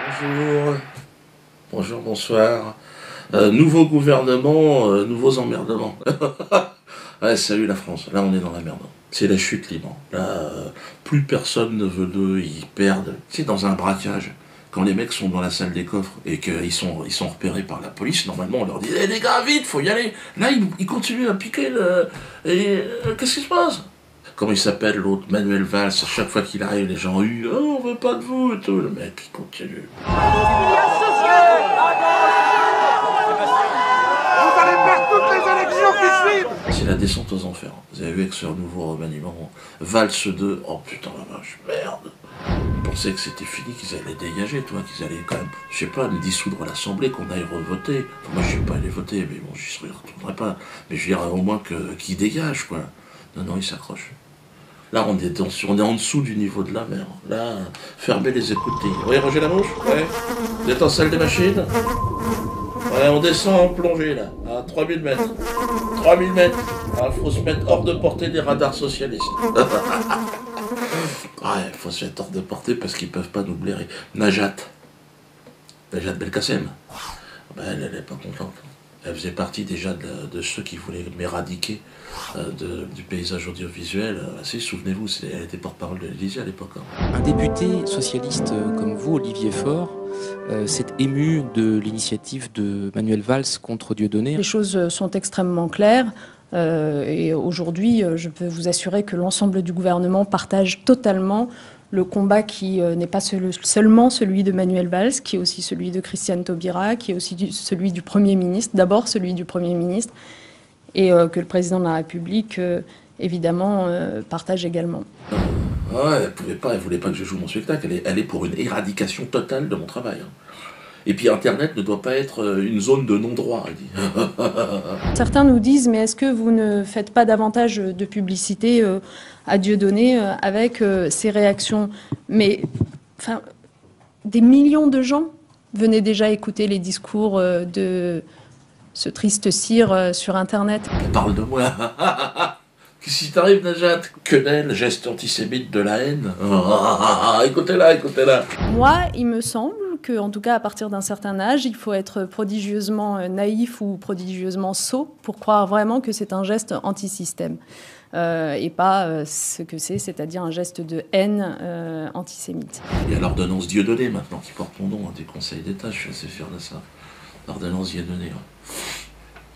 Bonjour. Bonjour, bonsoir. Nouveau gouvernement, nouveaux emmerdements. Ouais, salut la France. Là, on est dans la merde. C'est la chute libre. Là, plus personne ne veut d'eux. Ils perdent. C'est dans un braquage. Quand les mecs sont dans la salle des coffres et qu'ils sont repérés par la police, normalement, on leur dit les gars, vite, faut y aller. Là, ils continuent à piquer le. Qu'est-ce qui se passe? Comment il s'appelle l'autre, Manuel Valls, à chaque fois qu'il arrive, les gens huent, oh, on veut pas de vous et tout. Le mec, il continue. Vous allez perdre toutes les élections qui suivent. C'est la descente aux enfers. Vous avez vu avec ce nouveau remaniement, Valls 2, oh putain la vache, merde. Ils pensaient que c'était fini, qu'ils allaient dégager, toi, qu'ils allaient quand même, je sais pas, me dissoudre l'Assemblée, qu'on aille revoter. Enfin, moi, je suis pas allé voter, mais bon, j'y retournerai pas. Mais je veux dire, au moins qu'ils dégagent, quoi. Non, ils s'accrochent. Là, on est en dessous du niveau de la mer. Là, fermez les écoutilles. Oui, Roger Lamouche? Ouais. Vous êtes en salle des machines? Ouais, on descend en plongée, là, à 3000 mètres. 3000 mètres. Il faut se mettre hors de portée des radars socialistes. Ouais, il faut se mettre hors de portée parce qu'ils peuvent pas nous blairer. Najat Belkacem. Ben, elle est pas contente. Elle faisait partie déjà de ceux qui voulaient m'éradiquer du paysage audiovisuel. Si, souvenez-vous, elle était porte-parole de l'Élysée à l'époque. Un député socialiste comme vous, Olivier Faure, s'est ému de l'initiative de Manuel Valls contre Dieudonné. Les choses sont extrêmement claires. Et aujourd'hui, je peux vous assurer que l'ensemble du gouvernement partage totalement le combat qui n'est pas seulement celui de Manuel Valls, qui est aussi celui de Christiane Taubira, qui est aussi celui du Premier ministre, d'abord celui du Premier ministre, et que le Président de la République, évidemment, partage également. Ouais, elle voulait pas que je joue mon spectacle, elle est pour une éradication totale de mon travail. Et puis Internet ne doit pas être une zone de non-droit, elle dit. Certains nous disent, mais est-ce que vous ne faites pas davantage de publicité à Dieudonné avec ces réactions? Mais enfin, des millions de gens venaient déjà écouter les discours de ce triste cire sur Internet. Parle de moi. Qu'est-ce qui t'arrive, Najat? Quenelle, geste antisémite de la haine. Écoutez-la. Moi, il me semble que, en tout cas, à partir d'un certain âge, il faut être prodigieusement naïf ou prodigieusement sot pour croire vraiment que c'est un geste anti-système. Et pas ce que c'est-à-dire un geste de haine antisémite. Il y a l'ordonnance Dieudonné maintenant qui porte mon nom du Conseil d'État, je suis assez fier de ça. L'ordonnance Dieudonné.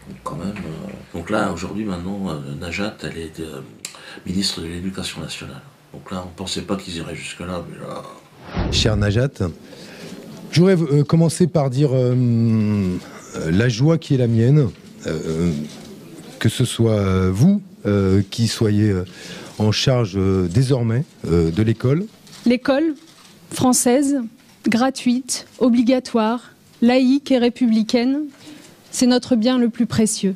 Donc, quand même. Donc là, aujourd'hui, maintenant, Najat, elle est ministre de l'Éducation nationale. Donc là, on ne pensait pas qu'ils iraient jusque-là, mais là. Cher Najat, je voudrais commencer par dire la joie qui est la mienne, que ce soit vous qui soyez en charge désormais de l'école. L'école française, gratuite, obligatoire, laïque et républicaine, c'est notre bien le plus précieux.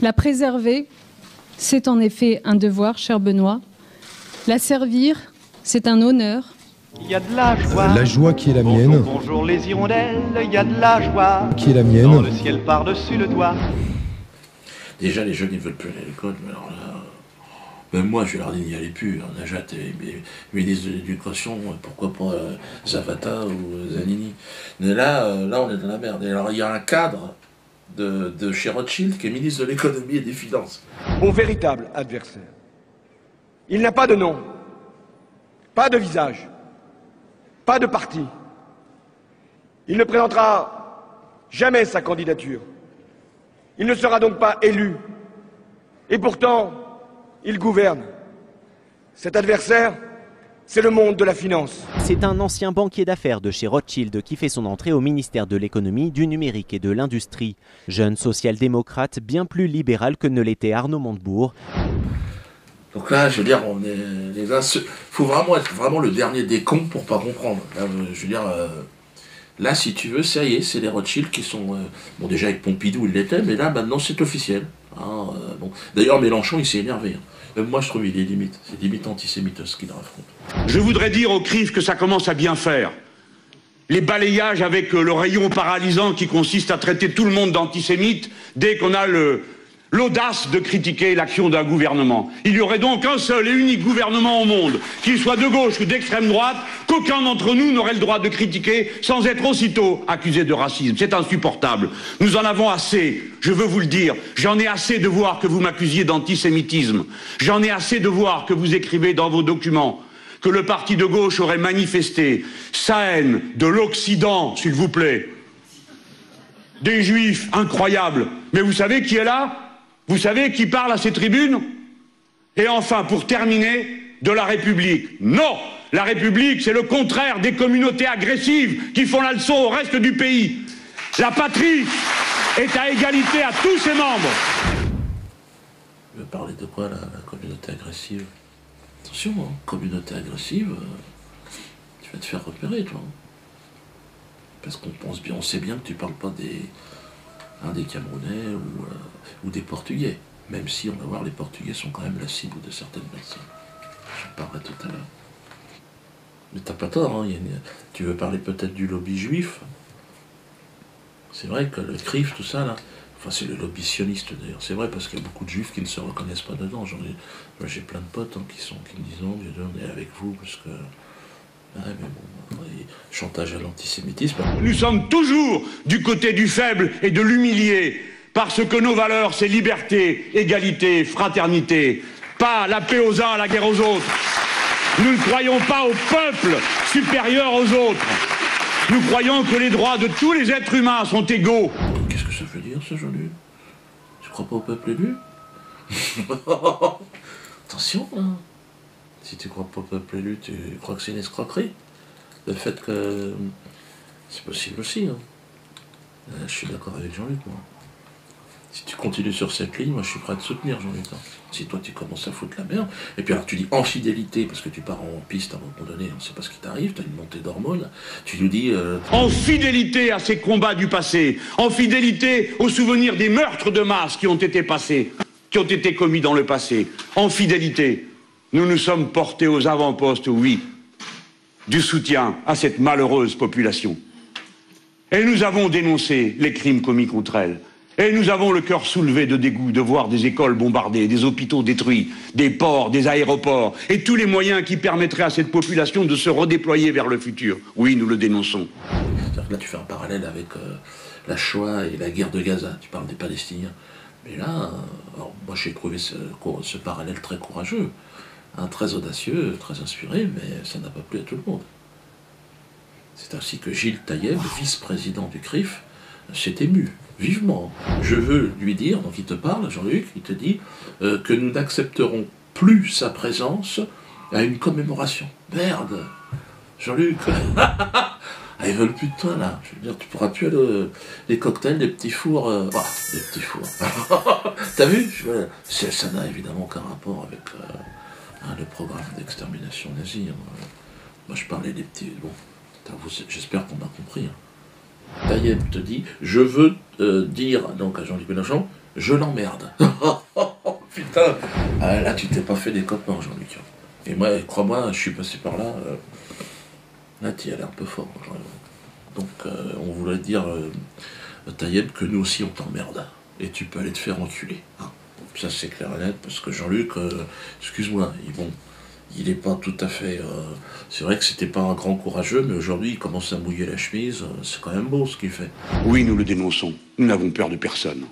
La préserver, c'est en effet un devoir, cher Benoît. La servir, c'est un honneur. Il y a de la joie. La joie qui est la mienne. Bonjour les hirondelles, il y a de la joie. Qui est la mienne. Dans le ciel par-dessus le toit. Déjà, les jeunes, ils veulent plus aller à l'école, mais alors là. Même moi, je leur dis n'y allez plus. Najat est ministre de l'Éducation, pourquoi pas Zapata ou Zanini. Mais là, on est dans la merde. Et alors, il y a un cadre de chez Rothschild qui est ministre de l'Économie et des Finances. Mon véritable adversaire, il n'a pas de nom, pas de visage, pas de parti. Il ne présentera jamais sa candidature. Il ne sera donc pas élu. Et pourtant, il gouverne. Cet adversaire, c'est le monde de la finance. C'est un ancien banquier d'affaires de chez Rothschild qui fait son entrée au ministère de l'économie, du numérique et de l'industrie. Jeune social-démocrate bien plus libéral que ne l'était Arnaud Montebourg. Donc là, je veux dire, faut vraiment être vraiment le dernier des cons pour pas comprendre. Là, je veux dire, là, si tu veux, ça y est, c'est les Rothschild qui sont... bon, déjà avec Pompidou, il l'était, mais là, maintenant, c'est officiel. Hein, bon. D'ailleurs, Mélenchon, il s'est énervé. Même moi, je trouve qu'il est limite. C'est limite antisémite ce qu'il raconte. Je voudrais dire au CRIF que ça commence à bien faire. Les balayages avec le rayon paralysant qui consiste à traiter tout le monde d'antisémite dès qu'on a le l'audace de critiquer l'action d'un gouvernement. Il y aurait donc un seul et unique gouvernement au monde, qu'il soit de gauche ou d'extrême droite, qu'aucun d'entre nous n'aurait le droit de critiquer sans être aussitôt accusé de racisme. C'est insupportable. Nous en avons assez, je veux vous le dire. J'en ai assez de voir que vous m'accusiez d'antisémitisme. J'en ai assez de voir que vous écrivez dans vos documents que le parti de gauche aurait manifesté sa haine de l'Occident, s'il vous plaît. Des juifs incroyables. Mais vous savez qui est là? Vous savez qui parle à ces tribunes? Et enfin, pour terminer, de la République. Non! La République, c'est le contraire des communautés agressives qui font la leçon au reste du pays. La patrie est à égalité à tous ses membres. Tu veux parler de quoi, la communauté agressive? Attention, hein, communauté agressive, tu vas te faire repérer, toi. Parce qu'on pense bien, on sait bien que tu parles pas des Camerounais ou des Portugais. Même si, on va voir, les Portugais sont quand même la cible de certaines personnes. J'en parlerai tout à l'heure. Mais t'as pas tort, hein, tu veux parler peut-être du lobby juif. C'est vrai que le CRIF, tout ça, là, enfin c'est le lobby sioniste d'ailleurs, c'est vrai parce qu'il y a beaucoup de juifs qui ne se reconnaissent pas dedans. Moi j'ai plein de potes hein, qui me disent non, Dieu, on est avec vous parce que... Ah, mais bon, chantage à l'antisémitisme. Nous sommes toujours du côté du faible et de l'humilié, parce que nos valeurs, c'est liberté, égalité, fraternité, pas la paix aux uns, la guerre aux autres. Nous ne croyons pas au peuple supérieur aux autres. Nous croyons que les droits de tous les êtres humains sont égaux. Qu'est-ce que ça veut dire, ce Jean-Luc? Tu crois pas au peuple élu? Attention, hein. Si tu crois pas au peuple élu, tu crois que c'est une escroquerie? Le fait que... C'est possible aussi, hein. Je suis d'accord avec Jean-Luc, moi. Si tu continues sur cette ligne, moi je suis prêt à te soutenir, Jean-Luc. Si toi tu commences à foutre la merde, et puis alors tu dis infidélité, parce que tu pars en piste à un moment donné, on ne sait pas ce qui t'arrive, tu as une montée d'hormones, tu nous dis... En fidélité à ces combats du passé, en fidélité aux souvenirs des meurtres de masse qui ont été passés, qui ont été commis dans le passé, en fidélité, nous nous sommes portés aux avant-postes, oui, du soutien à cette malheureuse population. Et nous avons dénoncé les crimes commis contre elle. Et nous avons le cœur soulevé de dégoût de voir des écoles bombardées, des hôpitaux détruits, des ports, des aéroports, et tous les moyens qui permettraient à cette population de se redéployer vers le futur. Oui, nous le dénonçons. Là, tu fais un parallèle avec la Shoah et la guerre de Gaza. Tu parles des Palestiniens. Mais là, alors, moi j'ai trouvé ce parallèle très courageux, hein, très audacieux, très inspiré, mais ça n'a pas plu à tout le monde. C'est ainsi que Gilles Taïeb, vice-président du CRIF, s'est ému, vivement. Je veux lui dire, donc il te parle, Jean-Luc, il te dit que nous n'accepterons plus sa présence à une commémoration. Merde, Jean-Luc, ils veulent plus de toi là. Je veux dire, tu pourras plus aller les cocktails, les petits fours. Les petits fours. T'as vu? Ça n'a évidemment aucun rapport avec le programme d'extermination nazie. Moi je parlais des petits. Bon, j'espère qu'on a compris. Hein. Taïeb te dit, je veux dire donc à Jean-Luc Mélenchon, je l'emmerde. Putain, là tu t'es pas fait des copains, Jean-Luc. Et moi, crois-moi, je suis passé par là. Là, tu y allais un peu fort. Donc, on voulait dire, Taïeb, que nous aussi on t'emmerde. Et tu peux aller te faire enculer. Hein. Ça, c'est clair et net, parce que Jean-Luc, excuse-moi, il n'est pas tout à fait... c'est vrai que c'était pas un grand courageux, mais aujourd'hui, il commence à mouiller la chemise. C'est quand même beau ce qu'il fait. Oui, nous le dénonçons. Nous n'avons peur de personne.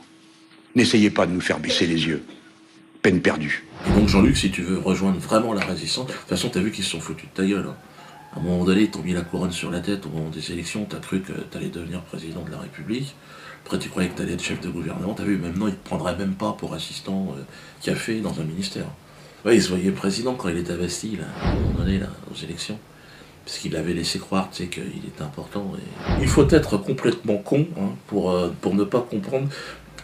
N'essayez pas de nous faire baisser les yeux. Peine perdue. Et donc, Jean-Luc, si tu veux rejoindre vraiment la résistance... De toute façon, t'as vu qu'ils se sont foutus de ta gueule. Hein. À un moment donné, ils t'ont mis la couronne sur la tête au moment des élections. T'as cru que t'allais devenir président de la République. Après, tu croyais que t'allais être chef de gouvernement. T'as vu, maintenant, ils te prendraient même pas pour assistant café dans un ministère. Ouais, il se voyait président quand il était à Bastille, là, à un moment donné, là, aux élections. Parce qu'il avait laissé croire, tu sais, qu'il était important. Et... Il faut être complètement con hein, pour ne pas comprendre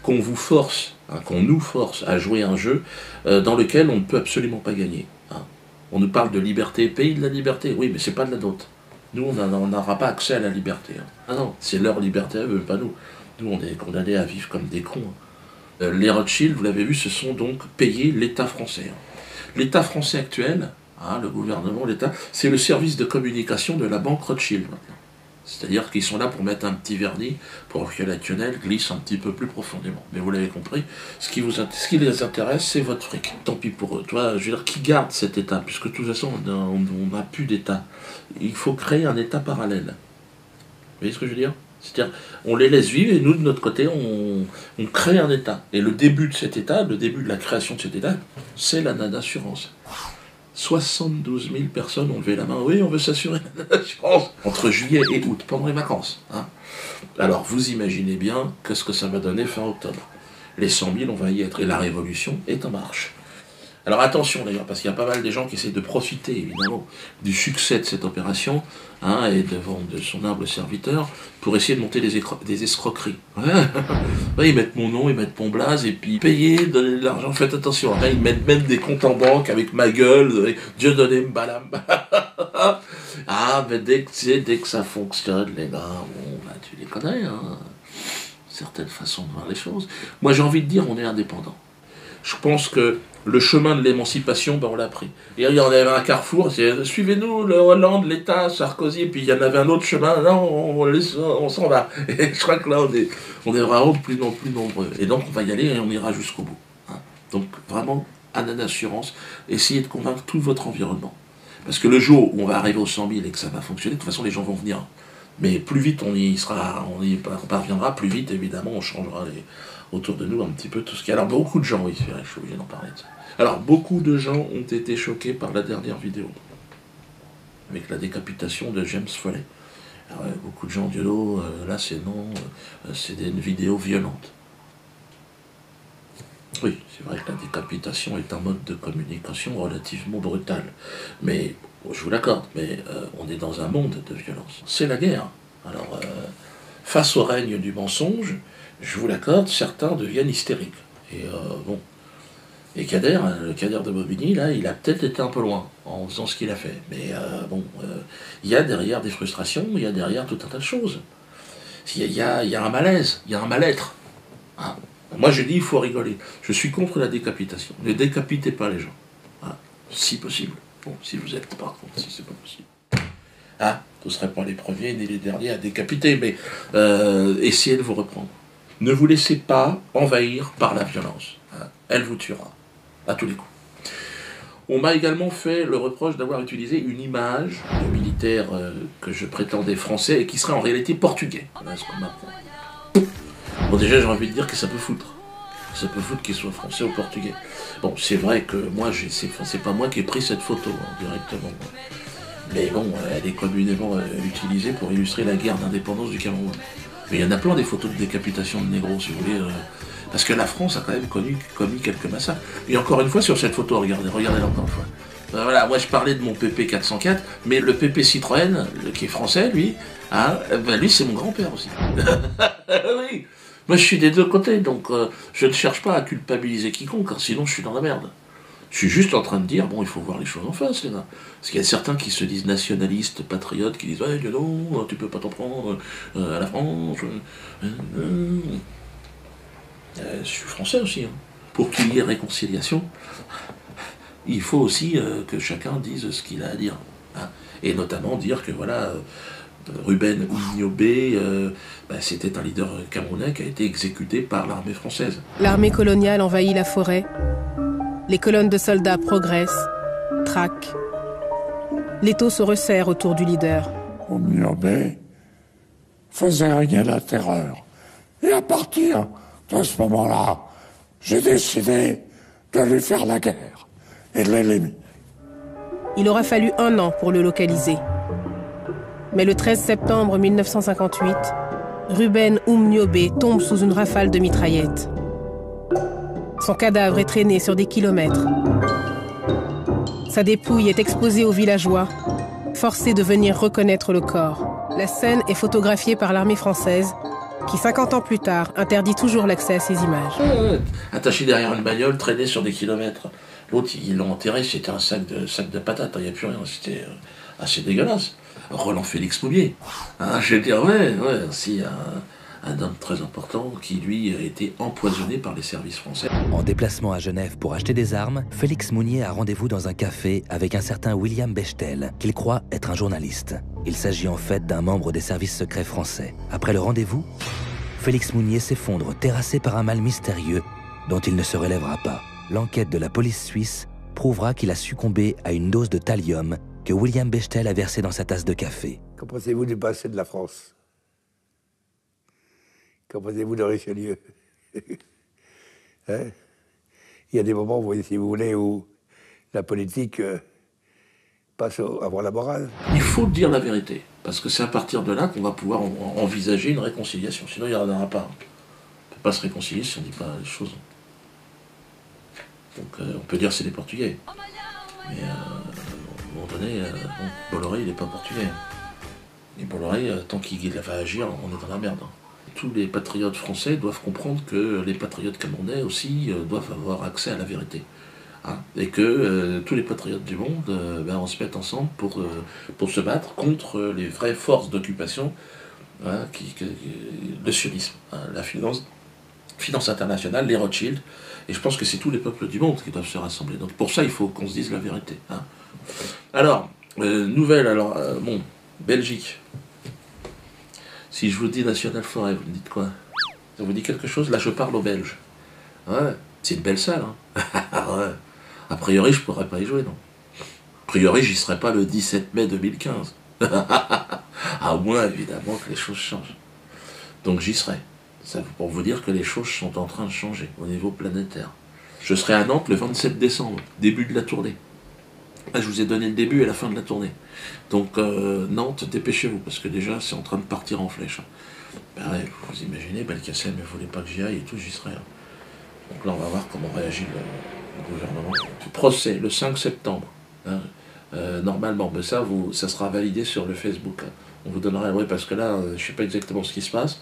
qu'on vous force, hein, qu'on nous force à jouer un jeu dans lequel on ne peut absolument pas gagner. Hein. On nous parle de liberté, pays de la liberté. Oui, mais c'est pas de la nôtre. Nous, on n'aura pas accès à la liberté. Hein. Ah non, c'est leur liberté à eux, pas nous. Nous, on est condamnés à vivre comme des cons. Hein. Les Rothschild, vous l'avez vu, se sont donc payés l'État français. Hein. L'État français actuel, hein, le gouvernement, l'État, c'est le service de communication de la banque Rothschild maintenant. C'est-à-dire qu'ils sont là pour mettre un petit vernis pour que la quenelle glisse un petit peu plus profondément. Mais vous l'avez compris, ce qui les intéresse, c'est votre fric. Tant pis pour eux. Toi, je veux dire, qui garde cet État? Puisque de toute façon, on n'a plus d'État. Il faut créer un État parallèle. Vous voyez ce que je veux dire? C'est-à-dire, on les laisse vivre et nous, de notre côté, on crée un État. Et le début de cet État, le début de la création de cet État, c'est la nana-assurance. 72 000 personnes ont levé la main. Oui, on veut s'assurer la nana-assurance. Entre juillet et août, pendant les vacances. Hein. Alors, vous imaginez bien qu'est-ce que ça va donner fin octobre. Les 100 000, on va y être. Et la révolution est en marche. Alors attention d'ailleurs, parce qu'il y a pas mal de gens qui essaient de profiter évidemment du succès de cette opération, hein, et de son humble serviteur, pour essayer de monter des escroqueries. Ouais, ils mettent mon nom, ils mettent mon blaze, et puis payer, donner de l'argent, faites attention. Après, ils mettent même des comptes en banque avec ma gueule, Dieu donné mbalam. Ah, mais dès que ça fonctionne, les gars, bon, bah, tu les connais, hein. Certaines façons de voir les choses. Moi j'ai envie de dire, on est indépendant. Je pense que le chemin de l'émancipation, ben on l'a pris. Et il y en avait un carrefour, c'est suivez-nous, le Hollande, l'État, Sarkozy, et puis il y en avait un autre chemin, non, on s'en va. Et je crois que là, on est vraiment de plus nombreux. Et donc on va y aller et on ira jusqu'au bout. Hein. Donc vraiment, Nana Assurance, essayez de convaincre tout votre environnement. Parce que le jour où on va arriver aux 100 000 et que ça va fonctionner, de toute façon les gens vont venir. Mais plus vite on y parviendra, plus vite évidemment on changera autour de nous un petit peu tout ce qu'il y a. Alors beaucoup de gens, oui, je suis obligé d'en parler de ça. Alors beaucoup de gens ont été choqués par la dernière vidéo, avec la décapitation de James Foley. Alors, beaucoup de gens disent oh, là c'est non, c'est une vidéo violente. Oui, c'est vrai que la décapitation est un mode de communication relativement brutal. Mais, je vous l'accorde, mais on est dans un monde de violence. C'est la guerre. Alors, face au règne du mensonge, je vous l'accorde, certains deviennent hystériques. Et bon. Et Kader, le Kader de Bobigny, là, il a peut-être été un peu loin en faisant ce qu'il a fait. Mais bon, il y a derrière des frustrations, il y a derrière tout un tas de choses. Il y a un malaise, il y a un mal-être. Hein. Moi, je dis, il faut rigoler. Je suis contre la décapitation. Ne décapitez pas les gens. Hein. Si possible. Bon, si vous êtes par contre, si c'est pas possible. Ah, vous ne serez pas les premiers ni les derniers à décapiter, mais essayez de vous reprendre. Ne vous laissez pas envahir par la violence. Hein. Elle vous tuera. À tous les coups. On m'a également fait le reproche d'avoir utilisé une image de militaire que je prétendais français et qui serait en réalité portugais. Voilà ce qu'on m'apprend. Bon, déjà, j'ai envie de dire que ça peut foutre. Ça peut foutre qu'il soit français ou portugais. Bon, c'est vrai que moi, c'est pas moi qui ai pris cette photo, hein, directement. Mais bon, elle est communément utilisée pour illustrer la guerre d'indépendance du Cameroun. Mais il y en a plein des photos de décapitation de négros, si vous voulez. Parce que la France a quand même commis quelques massacres. Et encore une fois, sur cette photo, regardez-la encore une fois. Voilà, moi je parlais de mon PP 404, mais le PP Citroën, qui est français, lui, hein, ben lui c'est mon grand-père aussi. Oui. Moi je suis des deux côtés, donc je ne cherche pas à culpabiliser quiconque, car sinon je suis dans la merde. Je suis juste en train de dire, bon, il faut voir les choses en face, les gars. Parce qu'il y a certains qui se disent nationalistes, patriotes, qui disent, ouais, non, tu peux pas t'en prendre à la France. Je suis français aussi. Hein. Pour qu'il y ait réconciliation, il faut aussi que chacun dise ce qu'il a à dire. Hein. Et notamment dire que, voilà, Ruben Oumniobé, c'était un leader camerounais qui a été exécuté par l'armée française. L'armée coloniale envahit la forêt. Les colonnes de soldats progressent, traquent. L'étau se resserre autour du leader. Oumniobé faisait régner la terreur. Et à partir de ce moment-là, j'ai décidé de lui faire la guerre et de l'éliminer. Il aura fallu 1 an pour le localiser. Mais le 13 septembre 1958, Ruben Oumniobé tombe sous une rafale de mitraillettes. Son cadavre est traîné sur des kilomètres. Sa dépouille est exposée aux villageois, forcés de venir reconnaître le corps. La scène est photographiée par l'armée française, qui 50 ans plus tard interdit toujours l'accès à ces images. Attaché derrière une bagnole, traîné sur des kilomètres. L'autre, ils l'ont enterré, c'était un sac de patates, il n'y a plus rien, c'était assez dégueulasse. Roland Félix Moubier. Hein, je vais dire, ouais, aussi un homme très important qui, lui, a été empoisonné par les services français. En déplacement à Genève pour acheter des armes, Félix Mounier a rendez-vous dans un café avec un certain William Bechtel, qu'il croit être un journaliste. Il s'agit en fait d'un membre des services secrets français. Après le rendez-vous, Félix Mounier s'effondre, terrassé par un mal mystérieux dont il ne se relèvera pas. L'enquête de la police suisse prouvera qu'il a succombé à une dose de thallium que William Bechtel a versé dans sa tasse de café. Qu'en pensez-vous du passé de la France? Qu'en pensez-vous de Richelieu? Hein? Il y a des moments, si vous voulez, où la politique passe avant la morale. Il faut dire la vérité, parce que c'est à partir de là qu'on va pouvoir envisager une réconciliation. Sinon, il n'y en aura pas. On ne peut pas se réconcilier si on ne dit pas les choses. Donc on peut dire que c'est des Portugais. Mais à un moment donné, Bolloré, il n'est pas portugais. Et Bolloré, tant qu'il va agir, on est dans la merde. Tous les patriotes français doivent comprendre que les patriotes camerounais aussi doivent avoir accès à la vérité. Hein, et que tous les patriotes du monde, on se mette ensemble pour se battre contre les vraies forces d'occupation, hein, le sionisme, hein, la finance internationale, les Rothschild. Et je pense que c'est tous les peuples du monde qui doivent se rassembler. Donc pour ça, il faut qu'on se dise la vérité. Hein. Alors, Belgique. Si je vous dis National Forêt, vous me dites quoi? Ça vous dit quelque chose? Là, je parle aux Belges. Ouais, c'est une belle salle. Hein. Ouais. A priori, je pourrais pas y jouer, non. A priori, j'y serai pas le 17 mai 2015. À moins, évidemment, que les choses changent. Donc j'y serai. Ça, pour vous dire que les choses sont en train de changer au niveau planétaire. Je serai à Nantes le 27 décembre, début de la tournée. Là, je vous ai donné le début et la fin de la tournée. Donc Nantes, dépêchez-vous, parce que déjà, c'est en train de partir en flèche. Ben ouais, vous imaginez, Belkacem ne voulait pas que j'y aille et tout, j'y serai. Hein. Donc là, on va voir comment réagit le gouvernement. Procès, le 5 septembre. Hein. Normalement, ben ça sera validé sur le Facebook. Hein. On vous donnera, oui, parce que là, je ne sais pas exactement ce qui se passe,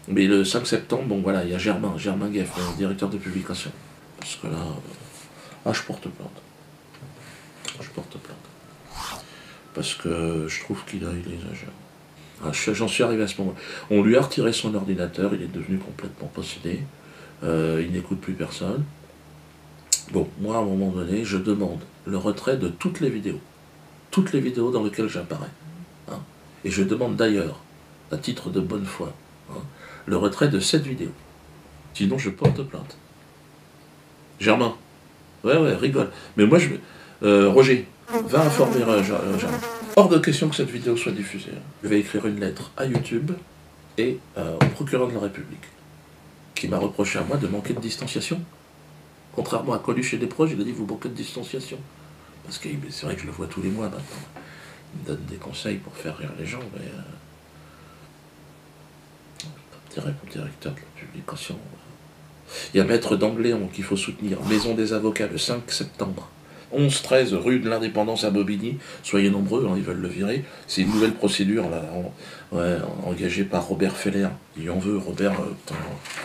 mais le 5 septembre, bon voilà, il y a Germain Gueff, le directeur de publication. Parce que là, je porte plainte. Je porte plainte. Parce que je trouve qu'il exagère. J'en suis arrivé à ce moment. On lui a retiré son ordinateur, il est devenu complètement possédé. Il n'écoute plus personne. Bon, moi, à un moment donné, je demande le retrait de toutes les vidéos. Toutes les vidéos dans lesquelles j'apparais. Hein. Et je demande d'ailleurs, à titre de bonne foi, hein, le retrait de cette vidéo. Sinon, je porte plainte. Germain. Ouais, rigole. Mais moi, Roger, va informer Germain. Hors de question que cette vidéo soit diffusée. Je vais écrire une lettre à YouTube et au procureur de la République, qui m'a reproché à moi de manquer de distanciation. Contrairement à Coluche et Desproges, il a dit vous manquez de distanciation. Parce que c'est vrai que je le vois tous les mois maintenant. Il me donne des conseils pour faire rire les gens, mais directeur de la publication. Il y a Maître d'Angléon qu'il faut soutenir, Maison des avocats le 5 septembre. 11-13 rue de l'Indépendance à Bobigny. Soyez nombreux, hein, ils veulent le virer. C'est une nouvelle procédure là, engagée par Robert Feller. Il en veut, Robert.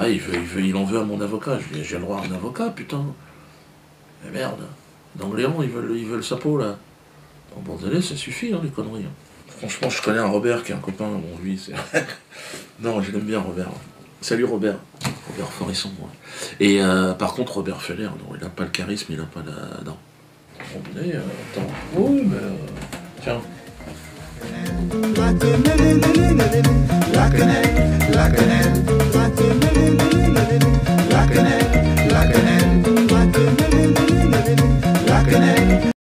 Il en veut à mon avocat. Je lui dis, j'ai le droit à un avocat, putain. Mais merde. D'Angléon, ils veulent sa peau là. En Bordelais, ça suffit, hein, les conneries. Hein. Franchement, je connais un Robert qui est un copain. Bon, lui, c'est. Non, je l'aime bien, Robert. Salut Robert. Robert Forisson, moi. Et par contre, Robert Feller, non, il n'a pas le charisme, il n'a pas la. Non. Attends. Oui, mais. Tiens.